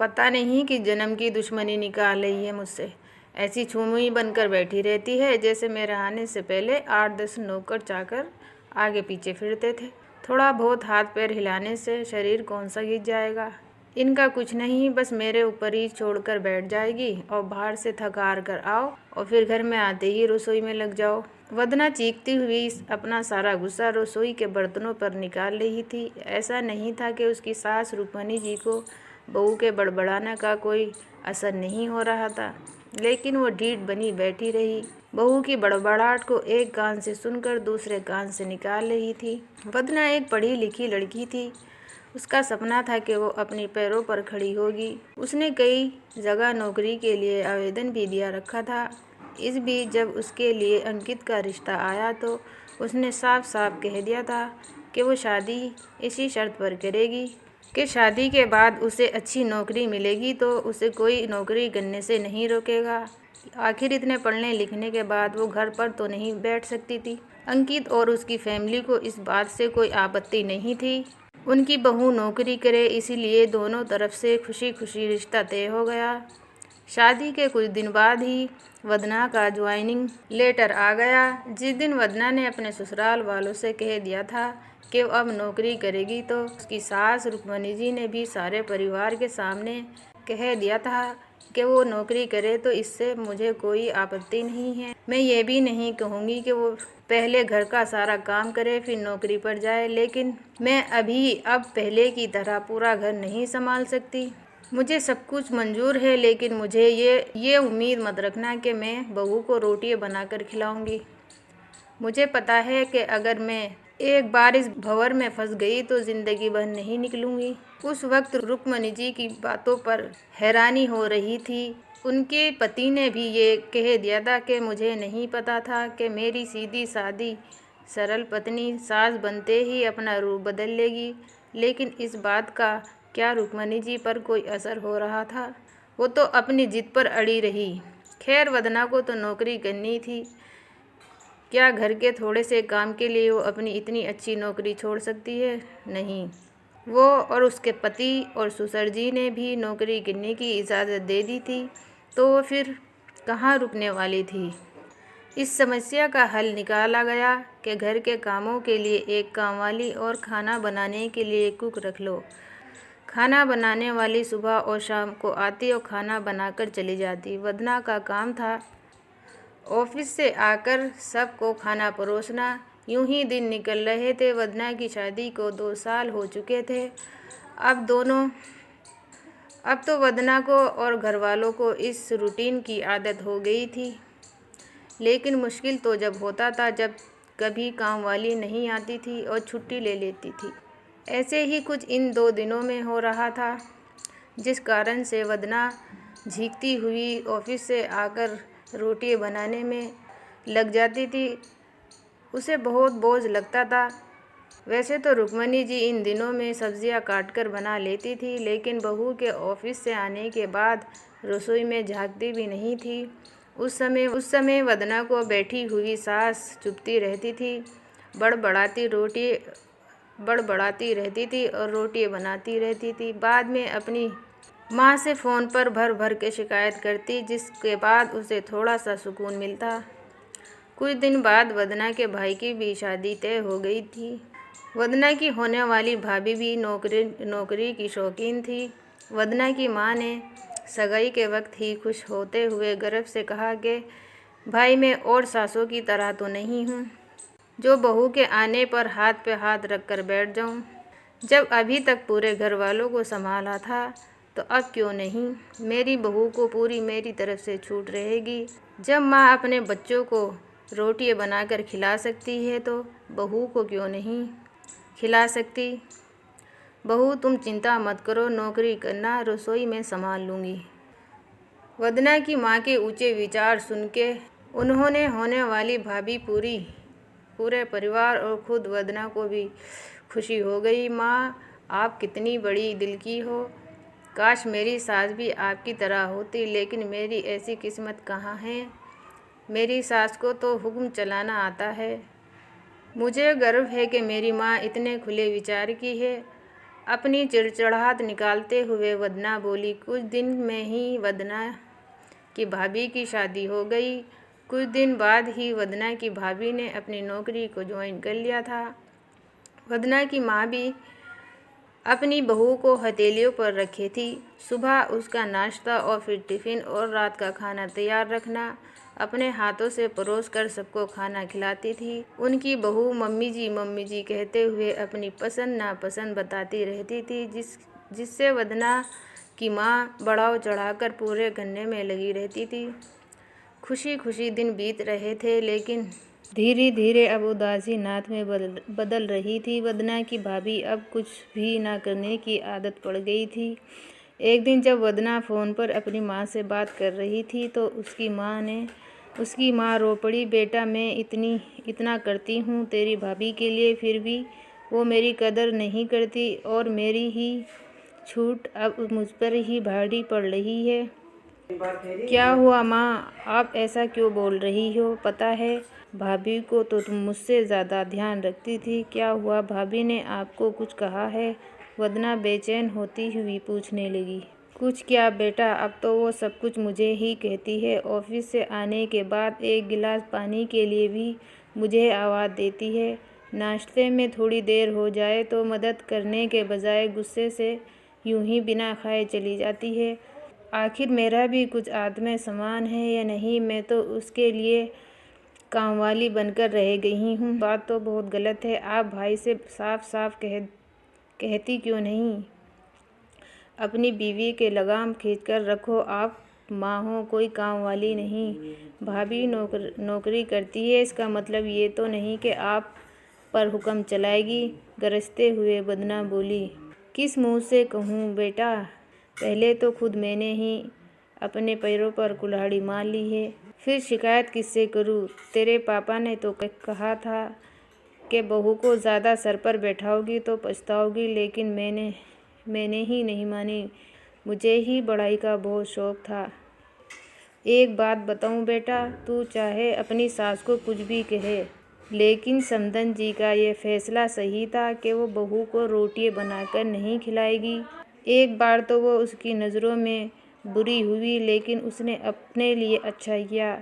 पता नहीं कि जन्म की दुश्मनी निकाल रही है मुझसे। ऐसी छुमुई बनकर बैठी रहती है जैसे मेरे आने से पहले 8-10 नौकर चाकर आगे पीछे फिरते थे। थोड़ा बहुत हाथ पैर हिलाने से शरीर कौन सा गिर जाएगा। इनका कुछ नहीं, बस मेरे ऊपर ही छोड़कर बैठ जाएगी और बाहर से थक हार कर आओ और फिर घर में आते ही रसोई में लग जाओ। वदना चीखती हुई अपना सारा गुस्सा रसोई के बर्तनों पर निकाल रही थी। ऐसा नहीं था कि उसकी सास रुक्मणी जी को बहू के बड़बड़ाने का कोई असर नहीं हो रहा था, लेकिन वो ढीठ बनी बैठी रही। बहू की बड़बड़ाहट को एक कान से सुनकर दूसरे कान से निकाल रही थी। वदना एक पढ़ी लिखी लड़की थी। उसका सपना था कि वो अपने पैरों पर खड़ी होगी। उसने कई जगह नौकरी के लिए आवेदन भी दिया रखा था। इस बीच जब उसके लिए अंकित का रिश्ता आया तो उसने साफ साफ कह दिया था कि वो शादी इसी शर्त पर करेगी कि शादी के बाद उसे अच्छी नौकरी मिलेगी तो उसे कोई नौकरी करने से नहीं रोकेगा। आखिर इतने पढ़ने लिखने के बाद वो घर पर तो नहीं बैठ सकती थी। अंकित और उसकी फैमिली को इस बात से कोई आपत्ति नहीं थी। उनकी बहू नौकरी करे, इसीलिए दोनों तरफ से खुशी खुशी रिश्ता तय हो गया। शादी के कुछ दिन बाद ही वदना का ज्वाइनिंग लेटर आ गया। जिस दिन वदना ने अपने ससुराल वालों से कह दिया था कि वो अब नौकरी करेगी तो उसकी सास रुक्मणी जी ने भी सारे परिवार के सामने कह दिया था कि वो नौकरी करे तो इससे मुझे कोई आपत्ति नहीं है। मैं ये भी नहीं कहूँगी कि वो पहले घर का सारा काम करे फिर नौकरी पर जाए, लेकिन मैं अब पहले की तरह पूरा घर नहीं संभाल सकती। मुझे सब कुछ मंजूर है, लेकिन मुझे ये उम्मीद मत रखना कि मैं बहू को रोटियां बनाकर खिलाऊंगी। मुझे पता है कि अगर मैं एक बार इस भंवर में फंस गई तो ज़िंदगी भर नहीं निकलूंगी। उस वक्त रुक्मणी जी की बातों पर हैरानी हो रही थी। उनके पति ने भी ये कह दिया था कि मुझे नहीं पता था कि मेरी सीधी सादी सरल पत्नी सास बनते ही अपना रूप बदल लेगी, लेकिन इस बात का क्या रुक्मणी जी पर कोई असर हो रहा था? वो तो अपनी जिद पर अड़ी रही। खैर, वदना को तो नौकरी करनी थी। क्या घर के थोड़े से काम के लिए वो अपनी इतनी अच्छी नौकरी छोड़ सकती है? नहीं। वो और उसके पति और ससुर जी ने भी नौकरी करने की इजाज़त दे दी थी, तो वो फिर कहाँ रुकने वाली थी। इस समस्या का हल निकाला गया कि घर के कामों के लिए एक कामवाली और खाना बनाने के लिए कुक रख लो। खाना बनाने वाली सुबह और शाम को आती और खाना बनाकर चली जाती। वदना का काम था ऑफिस से आकर सबको खाना परोसना। यूं ही दिन निकल रहे थे। वदना की शादी को 2 साल हो चुके थे। अब तो वदना को और घर वालों को इस रूटीन की आदत हो गई थी, लेकिन मुश्किल तो जब होता था जब कभी काम वाली नहीं आती थी और छुट्टी ले लेती थी। ऐसे ही कुछ इन 2 दिनों में हो रहा था, जिस कारण से वदना झींकती हुई ऑफिस से आकर रोटी बनाने में लग जाती थी। उसे बहुत बोझ लगता था। वैसे तो रुक्मणी जी इन दिनों में सब्जियां काटकर बना लेती थी, लेकिन बहू के ऑफिस से आने के बाद रसोई में झांकती भी नहीं थी। उस समय वदना को बैठी हुई सास चुपती रहती थी, बड़बड़ाती रहती थी और रोटी बनाती रहती थी। बाद में अपनी माँ से फ़ोन पर भर भर के शिकायत करती, जिसके बाद उसे थोड़ा सा सुकून मिलता। कुछ दिन बाद वदना के भाई की भी शादी तय हो गई थी। वदना की होने वाली भाभी भी नौकरी की शौकीन थी। वदना की माँ ने सगाई के वक्त ही खुश होते हुए गर्व से कहा कि भाई, मैं और सासों की तरह तो नहीं हूँ जो बहू के आने पर हाथ पे हाथ रख कर बैठ जाऊँ। जब अभी तक पूरे घर वालों को संभाला था तो अब क्यों नहीं मेरी बहू को पूरी मेरी तरफ से छूट रहेगी। जब माँ अपने बच्चों को रोटियां बनाकर खिला सकती है तो बहू को क्यों नहीं खिला सकती। बहू, तुम चिंता मत करो, नौकरी करना, रसोई में संभाल लूँगी। वदना की माँ के ऊंचे विचार सुन के उन्होंने होने वाली भाभी, पूरे परिवार और खुद वदना को भी खुशी हो गई। माँ, आप कितनी बड़ी दिल की हो। काश मेरी सास भी आपकी तरह होती, लेकिन मेरी ऐसी किस्मत कहाँ है। मेरी सास को तो हुक्म चलाना आता है। मुझे गर्व है कि मेरी माँ इतने खुले विचार की है। अपनी चिड़चिड़ाहट निकालते हुए वदना बोली, कुछ दिन में ही वदना की भाभी की शादी हो गई। कुछ दिन बाद ही वदना की भाभी ने अपनी नौकरी को ज्वाइन कर लिया था। वदना की माँ भी अपनी बहू को हथेलियों पर रखे थी। सुबह उसका नाश्ता और फिर टिफ़िन और रात का खाना तैयार रखना, अपने हाथों से परोस कर सबको खाना खिलाती थी। उनकी बहू मम्मी जी कहते हुए अपनी पसंद नापसंद बताती रहती थी, जिससे वदना की माँ बढ़ाव चढ़ाकर पूरे करने में लगी रहती थी। खुशी खुशी दिन बीत रहे थे, लेकिन धीरे धीरे अब उदासी नाथ में बदल रही थी। वदना की भाभी अब कुछ भी ना करने की आदत पड़ गई थी। एक दिन जब वदना फ़ोन पर अपनी माँ से बात कर रही थी तो उसकी माँ रो पड़ी, बेटा मैं इतना करती हूँ तेरी भाभी के लिए, फिर भी वो मेरी कदर नहीं करती और मेरी ही छूट अब मुझ पर ही भारी पड़ रही है। क्या हुआ माँ, आप ऐसा क्यों बोल रही हो? पता है भाभी को तो तुम मुझसे ज़्यादा ध्यान रखती थी। क्या हुआ, भाभी ने आपको कुछ कहा है? वदना बेचैन होती हुई पूछने लगी। कुछ क्या बेटा, अब तो वो सब कुछ मुझे ही कहती है। ऑफिस से आने के बाद एक गिलास पानी के लिए भी मुझे आवाज़ देती है। नाश्ते में थोड़ी देर हो जाए तो मदद करने के बजाय गुस्से से यूं ही बिना खाए चली जाती है। आखिर मेरा भी कुछ आत्म सम्मान है या नहीं? मैं तो उसके लिए कामवाली बनकर रह गई हूँ। बात तो बहुत गलत है। आप भाई से साफ साफ कहती क्यों नहीं? अपनी बीवी के लगाम खींचकर रखो। आप माँ हो, कोई काम वाली नहीं। भाभी नौकरी करती है, इसका मतलब ये तो नहीं कि आप पर हुक्म चलाएगी। गरजते हुए वदना बोली, किस मुँह से कहूँ बेटा, पहले तो खुद मैंने ही अपने पैरों पर कुल्हाड़ी मार ली है, फिर शिकायत किससे करूँ? तेरे पापा ने तो कहा था कि बहू को ज़्यादा सर पर बैठाओगी तो पछताओगी, लेकिन मैंने ही नहीं मानी। मुझे ही पढ़ाई का बहुत शौक़ था। एक बात बताऊं बेटा, तू चाहे अपनी सास को कुछ भी कहे, लेकिन समधन जी का ये फैसला सही था कि वो बहू को रोटियां बनाकर नहीं खिलाएगी। एक बार तो वो उसकी नज़रों में बुरी हुई, लेकिन उसने अपने लिए अच्छा किया।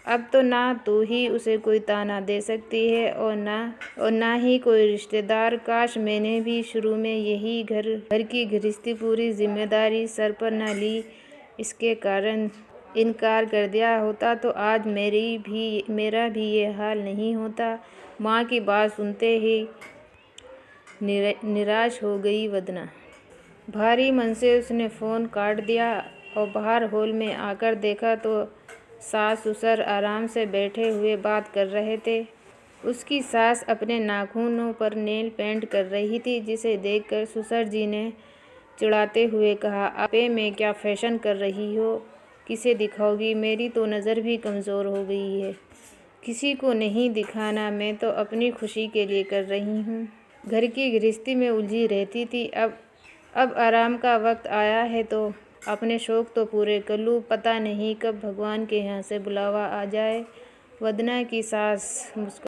अब तो ना तू ही उसे कोई ताना दे सकती है और ना ही कोई रिश्तेदार। काश मैंने भी शुरू में यही घर की गृहस्थी पूरी जिम्मेदारी सर पर ना ली, इसके कारण इनकार कर दिया होता तो आज मेरा भी ये हाल नहीं होता। माँ की बात सुनते ही निराश हो गई वदना। भारी मन से उसने फ़ोन काट दिया और बाहर हॉल में आकर देखा तो सास ससुर आराम से बैठे हुए बात कर रहे थे। उसकी सास अपने नाखूनों पर नेल पेंट कर रही थी, जिसे देखकर ससुर जी ने चिढ़ाते हुए कहा, आपे में क्या फैशन कर रही हो? किसे दिखाओगी? मेरी तो नज़र भी कमज़ोर हो गई है। किसी को नहीं दिखाना, मैं तो अपनी खुशी के लिए कर रही हूँ। घर की गृहस्थी में उलझी रहती थी, अब आराम का वक्त आया है तो अपने शौक़ तो पूरे कर लूँ। पता नहीं कब भगवान के यहाँ से बुलावा आ जाए। वदना की सास